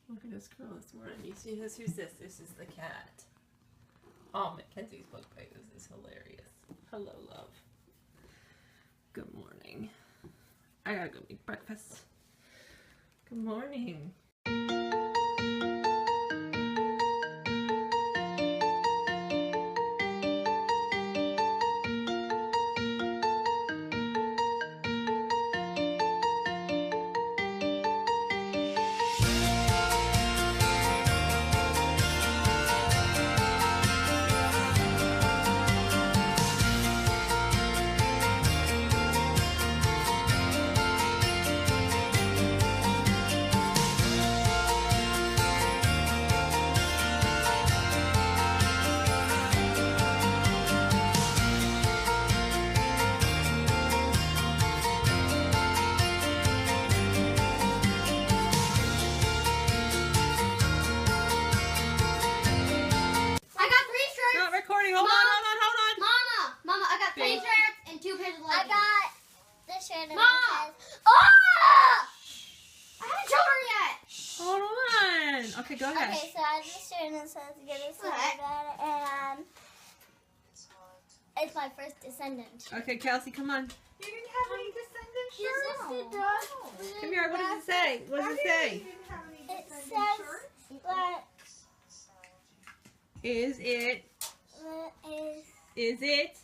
Look at this girl this morning. You see this? Who's this? This is the cat. Oh, Mackenzie's book bag. This is hilarious. Hello, love. Good morning. I gotta go make breakfast. Good morning. Okay, go ahead. Okay, so I just shared and says get a about it, and it's my first descendant. Okay, Kelsey, come on. You didn't have any descendant shirts? Yes, it does. Come here, what does it say? What does it say? It says that Is it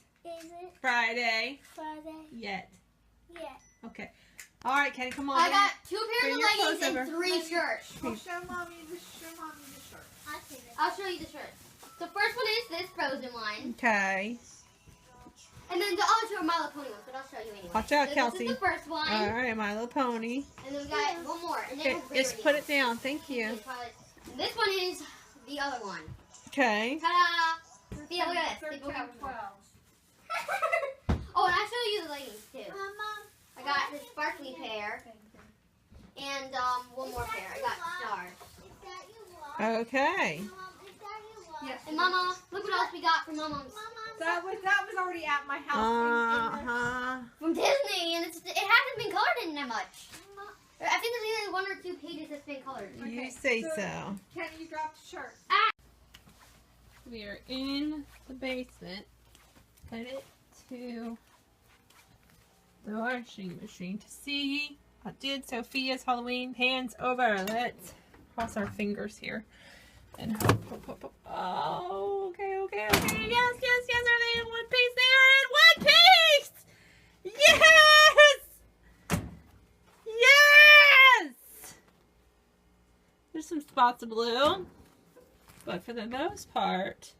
Friday yet? Yeah. Okay. All right, Kenny, come on. I got 2 pairs Bring of your leggings clothes and 3 shirts. Well, show mommy the shirt. I'll show you the shirts. The first one is this frozen one. Okay. And then the other 2 are My Little Pony ones, but I'll show you anyway. Watch out, So Kelsey. This is the first one. All right, My Little Pony. And then we got one more. And Okay, then just put it down. Thank you. This one is the other one. Okay. Ta-da! Yeah, look at this. Look at 12. Oh, and I'll show you the leggings too. I got this sparkly pair. And one more pair. I got stars. Okay. Yes. And Mama, look what else we got from Mama's. That was already at my house. From Disney, and it hasn't been colored in that much. I think there's only 1 or 2 pages that's been colored. You say so. Kenny, you dropped the shirt. We are in the basement. Put it to the washing machine to see. I did Sophia's Halloween pans over. Let's cross our fingers here. And hope. Oh, okay. Yes. Are they in one piece? They are in one piece! Yes! Yes! There's some spots of blue. But for the most part,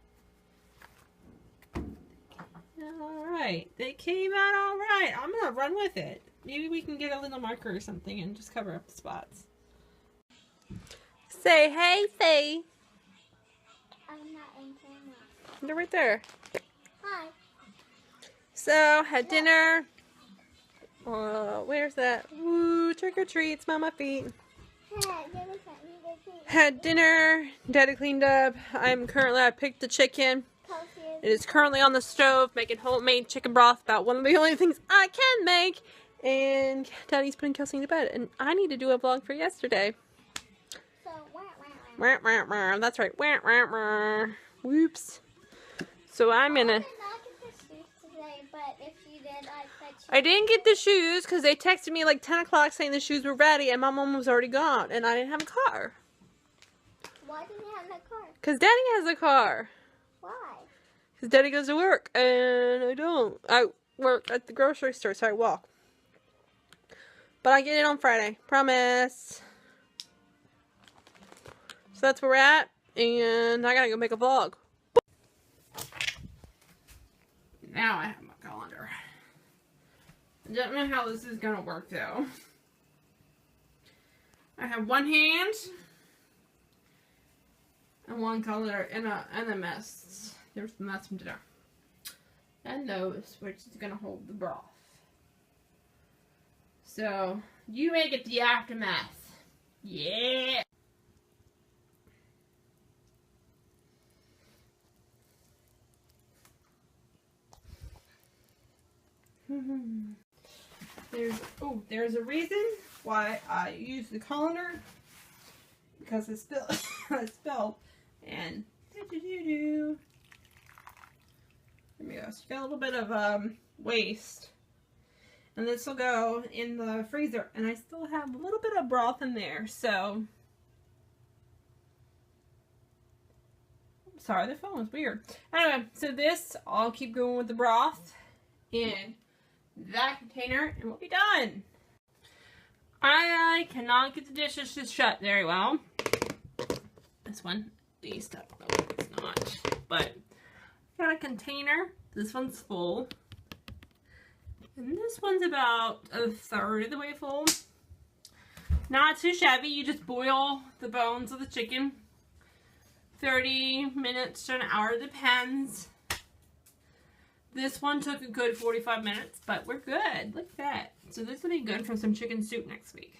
alright. They came out alright. I'm going to run with it. Maybe we can get a little marker or something and just cover up the spots. Say hey, Faye. I'm not in camera. They're right there. Hi. So, had dinner. Where's that? Woo, trick or treat. Smell my feet. Had dinner. Daddy cleaned up. I picked the chicken. It is currently on the stove making homemade chicken broth. About one of the only things I can make. And Daddy's putting Kelsey to bed. And I need to do a vlog for yesterday. So, That's right. Whoops. So I'm gonna. I didn't get the shoes because they texted me like 10 o'clock saying the shoes were ready and my mom was already gone and I didn't have a car. Why didn't you have that car? Because Daddy has a car. Why? Because Daddy goes to work and I don't. I work at the grocery store, so I walk. But I get it on Friday. Promise. So that's where we're at. And I gotta go make a vlog. Now I have my calendar. I don't know how this is gonna work though. I have one hand and one color and a mess. There's the mess from dinner. And those, which is gonna hold the broth. So you make it the aftermath. Yeah. There's a reason why I use the colander, because it spilled. I spilled. And there we go. So you got a little bit of waste. And this will go in the freezer. And I still have a little bit of broth in there. So, sorry, the phone was weird. Anyway, so this, I'll keep going with the broth in that container. And we'll be done. I cannot get the dishes to shut very well. This one, at least, I don't know if it's not. But, got a container. This one's full. And this one's about a third of the way full. Not too shabby. You just boil the bones of the chicken. 30 minutes to an hour, depends. This one took a good 45 minutes, but we're good. Look at that. So this will be good for some chicken soup next week.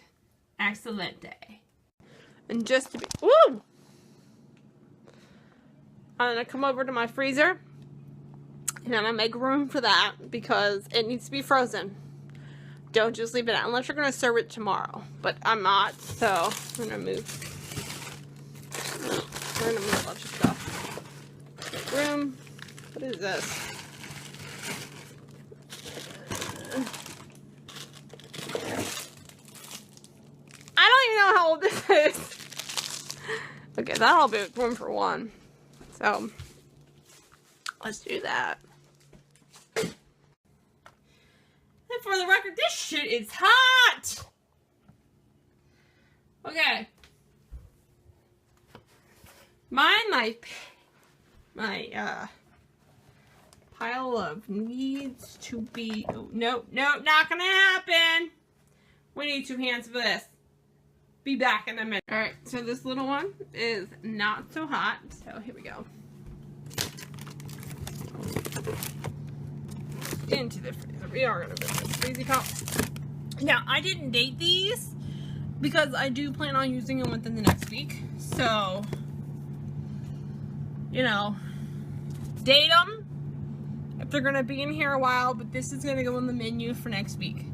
Excelente. And just to be... Woo! I'm going to come over to my freezer. And I'm going to make room for that because it needs to be frozen. Don't just leave it out unless you're going to serve it tomorrow. But I'm not, so I'm going to move. I'm going to move a bunch of stuff. Make room. What is this? I don't even know how old this is. Okay, that'll be room for one. So, let's do that. And for the record, this shit is hot! Okay. My pile of needs to be... Oh, nope, not gonna happen! We need 2 hands for this. Be back in a minute. Alright, so this little one is not so hot, so here we go. Into the freezer. We are going to put this freezy pop. Now, I didn't date these because I do plan on using them within the next week. So, you know, date them if they're going to be in here a while, but this is going to go on the menu for next week.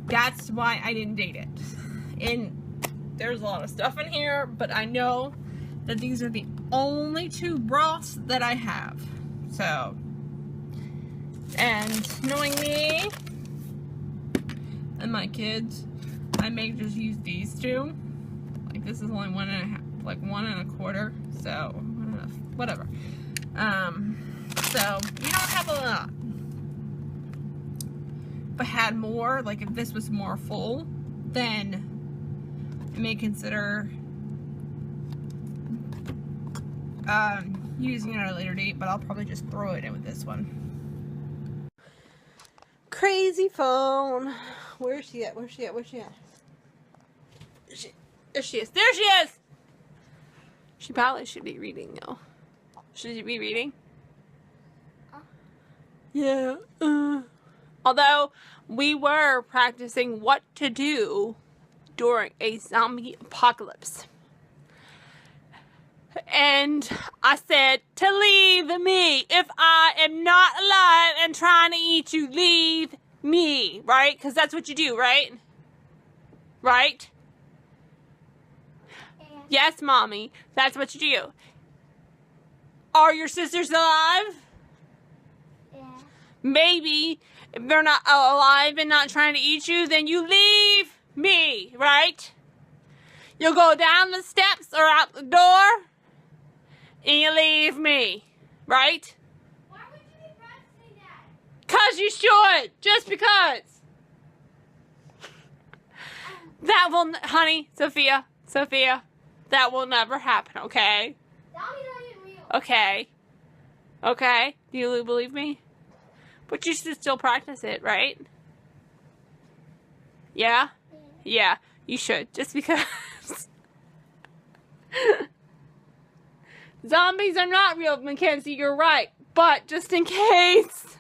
That's why I didn't date it. And there's a lot of stuff in here, but I know that these are the only 2 broths that I have. So, and knowing me and my kids, I may just use these 2. Like this is only 1 1 1/4. So whatever. So you don't have a lot. If I had more, like if this was more full, then I may consider using it at a later date, but I'll probably just throw it in with this one. Crazy phone. Where's she at? Where's she at? Where's she at? There she is. There she is! She probably should be reading, though. Should she be reading? Yeah. Although, we were practicing what to do during a zombie apocalypse. And I said to leave me. If I am not alive and trying to eat you, leave me. Right? Because that's what you do, right? Right? Yeah. Yes, Mommy. That's what you do. Are your sisters alive? Yeah. Maybe. If they're not alive and not trying to eat you, then you leave me. Right? You'll go down the steps or out the door. And you leave me, right? Why would you be practicing that? 'Cause you should, just because. That will, honey, Sophia, that will never happen, okay? Zombies aren't even real. Okay. Okay? Do you believe me? But you should still practice it, right? Yeah? Yeah, you should, just because. Zombies are not real, Mackenzie, you're right. But just in case,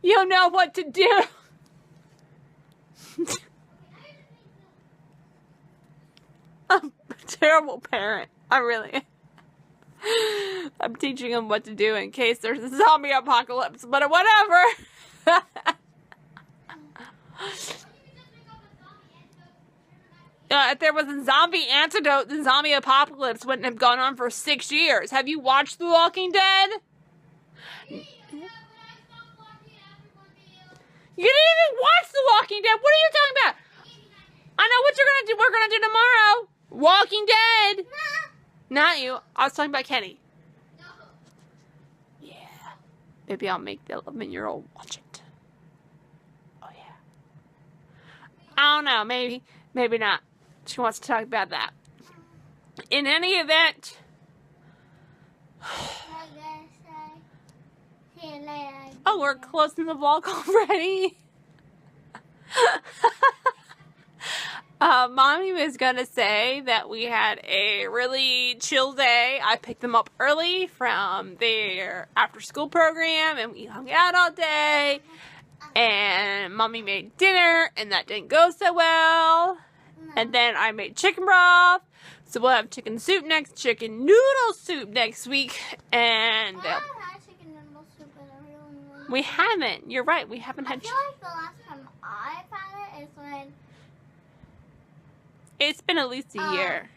you know what to do. I'm a terrible parent. I really am. I'm teaching them what to do in case there's a zombie apocalypse, but whatever. If there was a zombie antidote, the zombie apocalypse wouldn't have gone on for 6 years. Have you watched The Walking Dead? You didn't even watch The Walking Dead. What are you talking about? I know what we're gonna do tomorrow. Walking Dead. Not you. I was talking about Kenny. Yeah. Maybe I'll make the 11-year-old watch it. Oh yeah. I don't know. Maybe not. She wants to talk about that. In any event. Oh, we're closing the vlog already. Mommy was gonna say that we had a really chill day. I picked them up early from their after-school program, and we hung out all day. And Mommy made dinner, and that didn't go so well. And then I made chicken broth, so we'll have chicken noodle soup next week. And we haven't. You're right. We haven't had. I feel like the last time I've had it is when. It's been at least a year.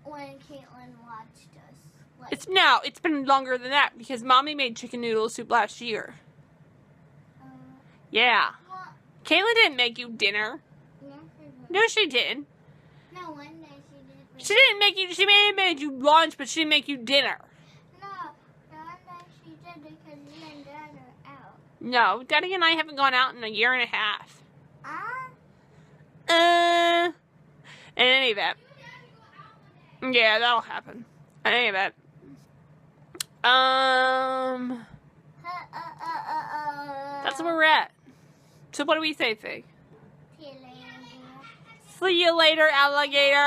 When Caitlin watched us. Like, It's been longer than that because Mommy made chicken noodle soup last year. Yeah. Well, Caitlin didn't make you dinner. No, she didn't. No, one day she did. She didn't make you. She may have made you lunch, but she didn't make you dinner. No, the one day she did because you and Dad are out. No, Daddy and I haven't gone out in a year and a half. In any event. Yeah, that'll happen. In any event. That's where we're at. So what do we say, Fig? See you later, alligator.